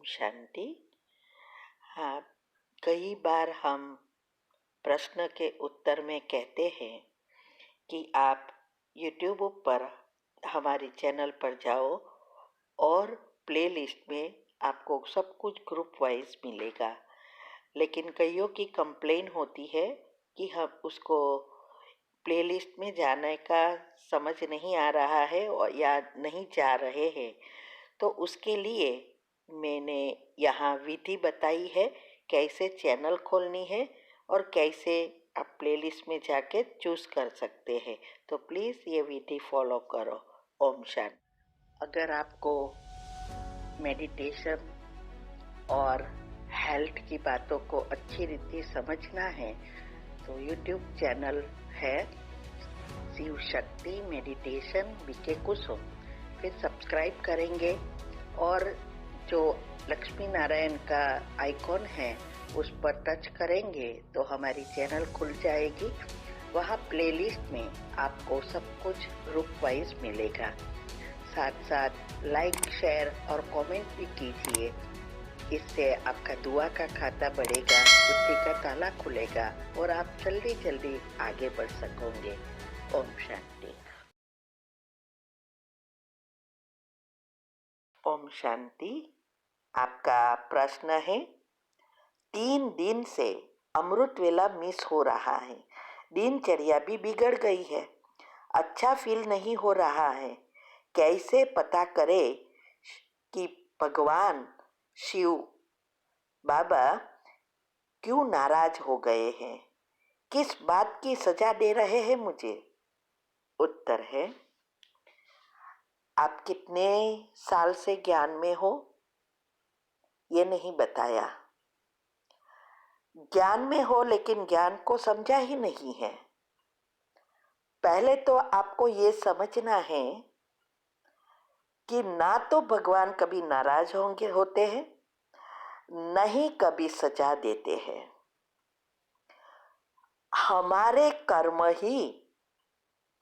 शांति। हाँ, कई बार हम प्रश्न के उत्तर में कहते हैं कि आप YouTube पर हमारे चैनल पर जाओ और प्लेलिस्ट में आपको सब कुछ ग्रुप वाइज मिलेगा। लेकिन कईयों की कंप्लेन होती है कि हम उसको प्लेलिस्ट में जाने का समझ नहीं आ रहा है और या नहीं जा रहे हैं। तो उसके लिए मैंने यहाँ विधि बताई है कैसे चैनल खोलनी है और कैसे आप प्लेलिस्ट में जाके चूज़ कर सकते हैं। तो प्लीज़ ये विधि फॉलो करो। ओम शांति। अगर आपको मेडिटेशन और हेल्थ की बातों को अच्छी रीति समझना है तो यूट्यूब चैनल है शिव शक्ति मेडिटेशन बीके कुसुम, फिर सब्सक्राइब करेंगे और जो लक्ष्मी नारायण का आइकॉन है उस पर टच करेंगे तो हमारी चैनल खुल जाएगी। वहाँ प्लेलिस्ट में आपको सब कुछ ग्रुप वाइज मिलेगा। साथ साथ लाइक शेयर और कमेंट भी कीजिए। इससे आपका दुआ का खाता बढ़ेगा, बुद्धि का ताला खुलेगा और आप जल्दी जल्दी आगे बढ़ सकोगे। ओम शांति। ओम शांति। आपका प्रश्न है, 3 दिन से अमृत वेला मिस हो रहा है, दिनचर्या भी बिगड़ गई है, अच्छा फील नहीं हो रहा है, कैसे पता करे कि भगवान शिव बाबा क्यों नाराज हो गए हैं, किस बात की सजा दे रहे हैं मुझे? उत्तर है, आप कितने साल से ज्ञान में हो ये नहीं बताया। ज्ञान में हो लेकिन ज्ञान को समझा ही नहीं है। पहले तो आपको ये समझना है कि ना तो भगवान कभी नाराज होते हैं, न ही कभी सजा देते हैं। हमारे कर्म ही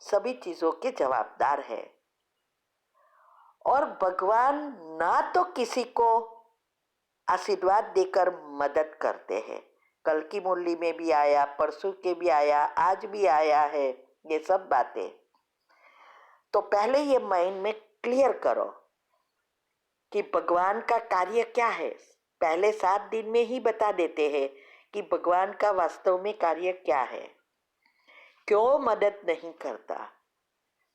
सभी चीजों के जवाबदार है और भगवान ना तो किसी को आशीर्वाद देकर मदद करते हैं। कल की मुरली में भी आया, परसों के भी आया, आज भी आया है ये सब बातें। तो पहले ये माइंड में क्लियर करो कि भगवान का कार्य क्या है। पहले 7 दिन में ही बता देते हैं कि भगवान का वास्तव में कार्य क्या है, क्यों मदद नहीं करता,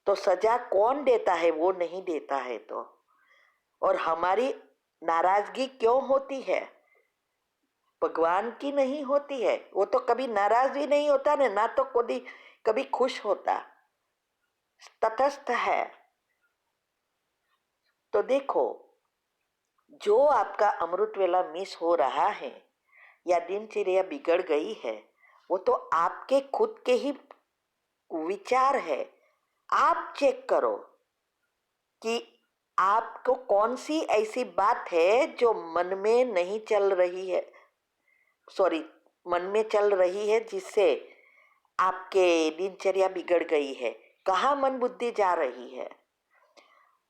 तो सजा कौन देता है, वो नहीं देता है तो, और हमारी नाराजगी क्यों होती है, भगवान की नहीं होती है। वो तो कभी नाराज भी नहीं होता ना तो कभी खुश होता, तटस्थ है। तो देखो, जो आपका अमृत वेला मिस हो रहा है या दिनचर्या बिगड़ गई है, वो तो आपके खुद के ही विचार है। आप चेक करो कि आपको कौन सी ऐसी बात है जो मन में नहीं चल रही है, मन में चल रही है, जिससे आपके दिनचर्या बिगड़ गई है। कहाँ मन बुद्धि जा रही है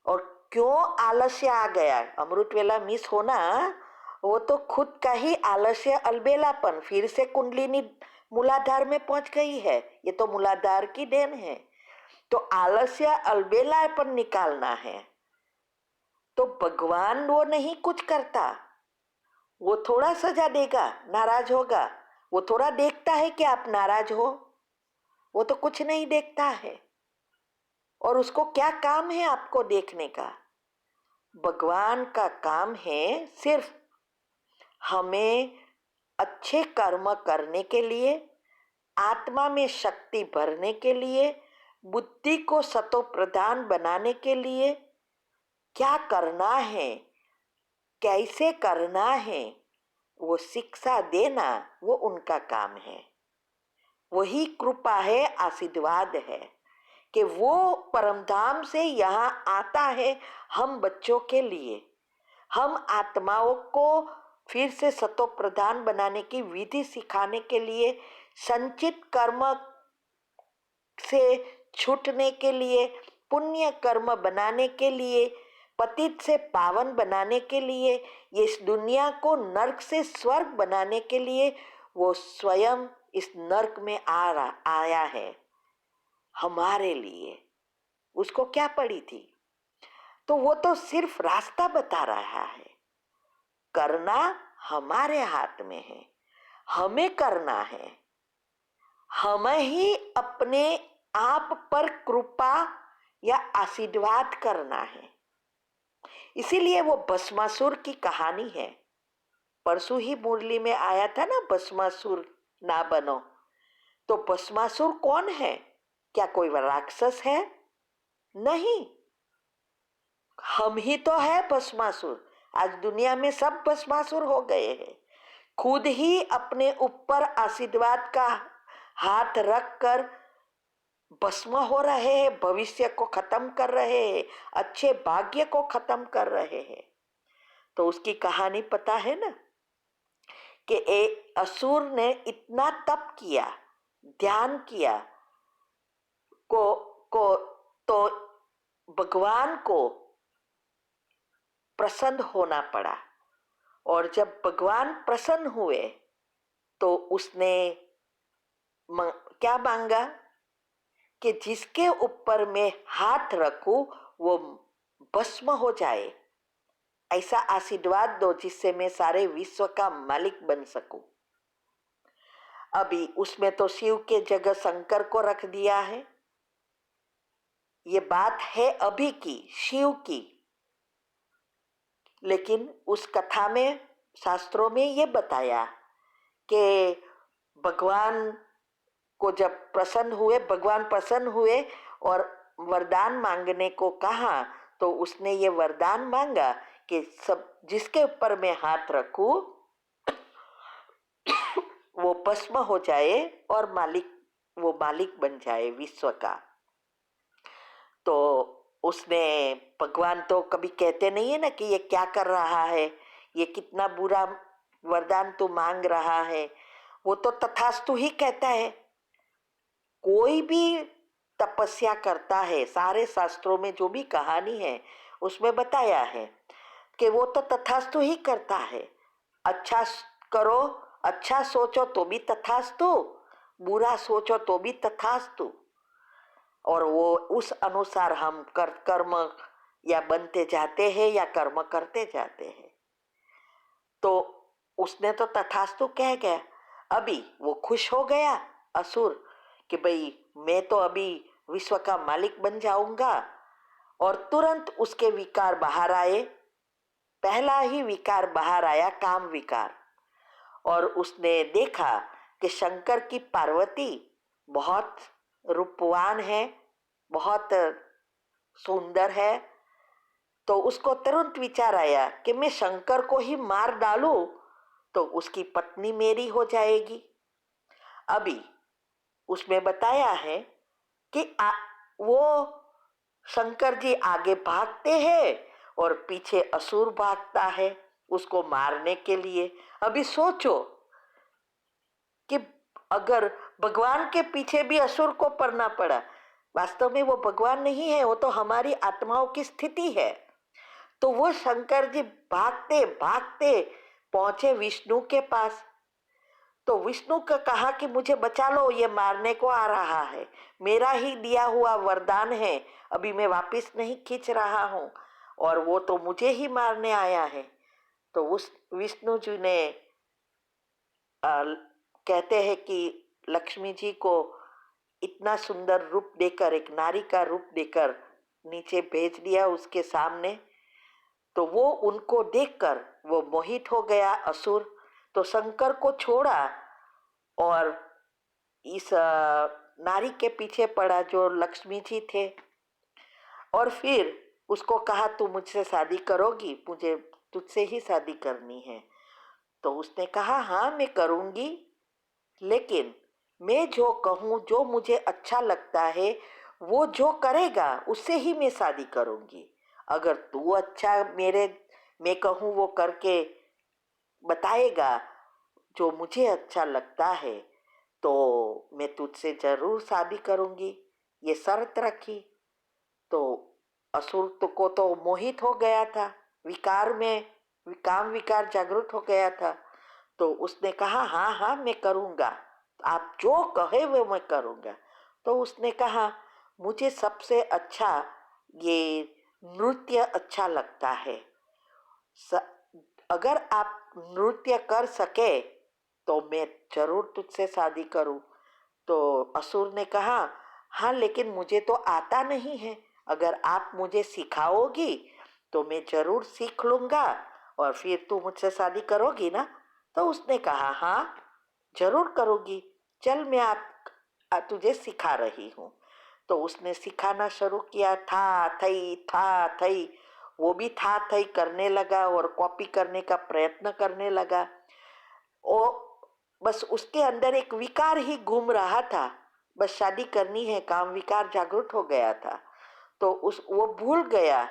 और क्यों आलस्य आ गया। अमृत वेला मिस होना वो तो खुद का ही आलस्य, अलबेलापन। फिर से कुंडलिनी मूलाधार में पहुंच गई है, ये तो मूलाधार की देन है। तो आलस्य अलबेलापन निकालना है। तो भगवान वो नहीं कुछ करता, वो थोड़ा सजा देगा, नाराज होगा। वो थोड़ा देखता है कि आप नाराज हो, वो तो कुछ नहीं देखता है। और उसको क्या काम है आपको देखने का? भगवान का काम है सिर्फ हमें अच्छे कर्म करने के लिए, आत्मा में शक्ति भरने के लिए, बुद्धि को सतो प्रधान बनाने के लिए क्या करना है, कैसे करना है, वो शिक्षा देना, वो उनका काम है। वही कृपा है, आशीर्वाद है कि वो परमधाम से यहाँ आता है हम बच्चों के लिए, हम आत्माओं को फिर से सतो प्रधान बनाने की विधि सिखाने के लिए, संचित कर्म से छूटने के लिए, पुण्य कर्म बनाने के लिए, पतित से पावन बनाने के लिए, ये इस दुनिया को नर्क से स्वर्ग बनाने के लिए वो स्वयं इस नर्क में आया है हमारे लिए। उसको क्या पड़ी थी? तो वो तो सिर्फ रास्ता बता रहा है। करना हमारे हाथ में है, हमें करना है। हमें ही अपने आप पर कृपा या आशीर्वाद करना है। इसीलिए वो भस्मासुर की कहानी है। परसों ही मुरली में आया था ना, भस्मासुर ना बनो। तो भस्मासुर कौन है? क्या कोई राक्षस है? नहीं, हम ही तो है भस्मासुर। आज दुनिया में सब भस्मासुर हो गए हैं। खुद ही अपने ऊपर आशीर्वाद का हाथ रख कर भस्म हो रहे हैं, भविष्य को खत्म कर रहे हैं, अच्छे भाग्य को खत्म कर रहे हैं। तो उसकी कहानी पता है ना, कि एक असुर ने इतना तप किया, ध्यान किया को तो भगवान को प्रसन्न होना पड़ा। और जब भगवान प्रसन्न हुए तो उसने क्या मांगा कि जिसके ऊपर मैं हाथ रखूं वो भस्म हो जाए, ऐसा आशीर्वाद दो जिससे मैं सारे विश्व का मालिक बन सकूं। अभी उसमें तो शिव के जगह शंकर को रख दिया है। ये बात है अभी की, शिव की। लेकिन उस कथा में, शास्त्रों में ये बताया कि भगवान को जब भगवान प्रसन्न हुए और वरदान मांगने को कहा, तो उसने ये वरदान मांगा कि सब जिसके ऊपर मैं हाथ रखूं वो भस्म हो जाए और वो मालिक बन जाए विश्व का। तो उसने, भगवान तो कभी कहते नहीं है ना कि ये क्या कर रहा है, ये कितना बुरा वरदान तू मांग रहा है। वो तो तथास्तु ही कहता है। कोई भी तपस्या करता है, सारे शास्त्रों में जो भी कहानी है उसमें बताया है कि वो तो तथास्तु ही करता है। अच्छा करो, अच्छा सोचो तो भी तथास्तु, बुरा सोचो तो भी तथास्तु। और वो उस अनुसार हम कर्म या बनते जाते हैं या कर्म करते जाते हैं। तो उसने तो तथास्तु कह गया। अभी वो खुश हो गया असुर कि भाई मैं तो अभी विश्व का मालिक बन जाऊंगा। और तुरंत उसके विकार बाहर आए। पहला ही विकार बाहर आया, काम विकार। और उसने देखा कि शंकर की पार्वती बहुत रूपवान है, बहुत सुंदर है। तो उसको तुरंत विचार आया कि मैं शंकर को ही मार डालूं तो उसकी पत्नी मेरी हो जाएगी। अभी उसमें बताया है कि वो शंकर जी आगे भागते हैं और पीछे असुर भागता है उसको मारने के लिए। अभी सोचो कि अगर भगवान के पीछे भी असुर को पड़ना पड़ा, वास्तव में वो भगवान नहीं है, वो तो हमारी आत्माओं की स्थिति है। तो वो शंकर जी भागते भागते पहुंचे विष्णु के पास। तो विष्णु का कहा कि मुझे बचा लो, ये मारने को आ रहा है, मेरा ही दिया हुआ वरदान है, अभी मैं वापस नहीं खींच रहा हूं और वो तो मुझे ही मारने आया है। तो उस विष्णु जी ने कहते हैं कि लक्ष्मी जी को इतना सुंदर रूप देकर, एक नारी का रूप देकर नीचे भेज दिया उसके सामने। तो वो उनको देखकर वो मोहित हो गया असुर। तो शंकर को छोड़ा और इस नारी के पीछे पड़ा जो लक्ष्मी जी थे। और फिर उसको कहा तू मुझसे शादी करोगी, मुझे तुझसे ही शादी करनी है। तो उसने कहा हाँ मैं करूंगी, लेकिन मैं जो कहूँ, जो मुझे अच्छा लगता है, वो जो करेगा उससे ही मैं शादी करूंगी। अगर तू अच्छा मैं कहूँ वो करके बताएगा जो मुझे अच्छा लगता है तो मैं तुझसे जरूर शादी करूंगी, ये शर्त रखी। तो असुर को तो मोहित हो गया था, विकार में काम विकार जागृत हो गया था। तो उसने कहा हाँ हाँ मैं करूँगा, आप जो कहे वो मैं करूँगा। तो उसने कहा मुझे सबसे अच्छा ये नृत्य अच्छा लगता है, स, अगर आप नृत्य कर सके तो मैं जरूर तुझसे शादी करूं। तो असुर ने कहा हाँ लेकिन मुझे तो आता नहीं है, अगर आप मुझे सिखाओगी तो मैं जरूर सीख लूंगा और फिर तू मुझसे शादी करोगी ना। तो उसने कहा हाँ जरूर करूंगी, चल मैं तुझे सिखा रही हूँ। तो उसने सिखाना शुरू किया, था थई, वो भी था थई करने लगा और कॉपी करने का प्रयत्न करने लगा। ओ बस उसके अंदर एक विकार ही घूम रहा था, बस शादी करनी है, काम विकार जागृत हो गया था। तो वो भूल गया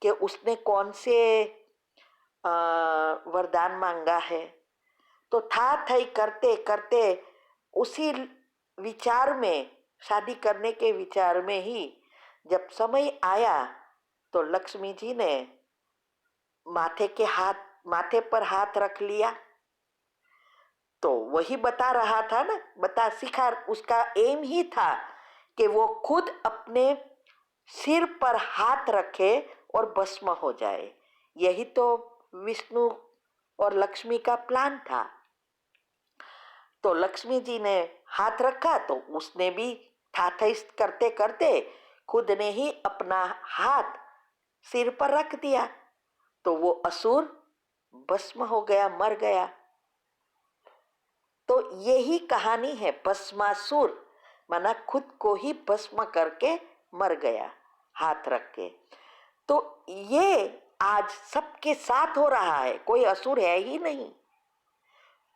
कि उसने कौन से वरदान मांगा है। तो था थई करते करते उसी विचार में, शादी करने के विचार में ही जब समय आया तो लक्ष्मी जी ने माथे पर हाथ रख लिया। तो वही बता रहा था ना, बता सिखा, उसका एम ही था कि वो खुद अपने सिर पर हाथ रखे और भस्म हो जाए। यही तो विष्णु और लक्ष्मी का प्लान था। तो लक्ष्मी जी ने हाथ रखा तो उसने भी ठाठई करते करते खुद ने ही अपना हाथ सिर पर रख दिया। तो वो असुर भस्म हो गया, मर गया। तो यही कहानी है, भस्मासुर माना खुद को ही भस्म करके मर गया हाथ रख के। तो ये आज सबके साथ हो रहा है, कोई असुर है ही नहीं।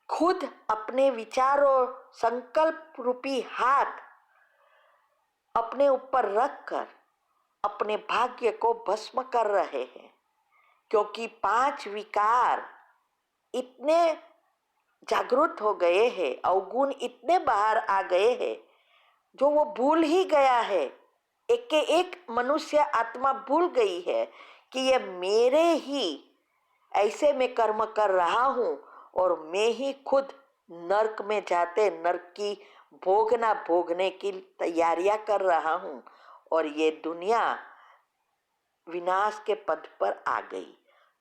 खुद अपने विचारों संकल्प रूपी हाथ अपने ऊपर रखकर अपने भाग्य को भस्म कर रहे हैं, क्योंकि 5 विकार इतने जागृत हो गए हैं, अवगुण इतने बाहर आ गए हैं जो वो भूल ही गया है। एक के एक मनुष्य आत्मा भूल गई है कि ये मेरे ही ऐसे मैं कर्म कर रहा हूँ और मैं ही खुद नरक में जाते नरक की भोगने की तैयारियां कर रहा हूँ और ये दुनिया विनाश के पद पर आ गई।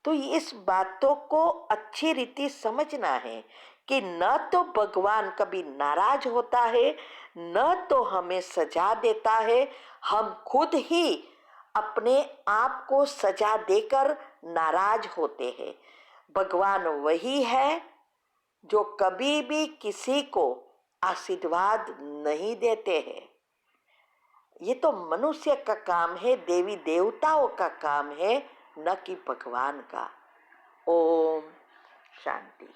तो इस बातों को अच्छी रीति समझना है कि न तो भगवान कभी नाराज होता है, न तो हमें सजा देता है, हम खुद ही अपने आप को सजा देकर नाराज होते हैं। भगवान वही है जो कभी भी किसी को आशीर्वाद नहीं देते हैं। ये तो मनुष्य का काम है, देवी देवताओं का काम है, न कि भगवान का। ओम शांति।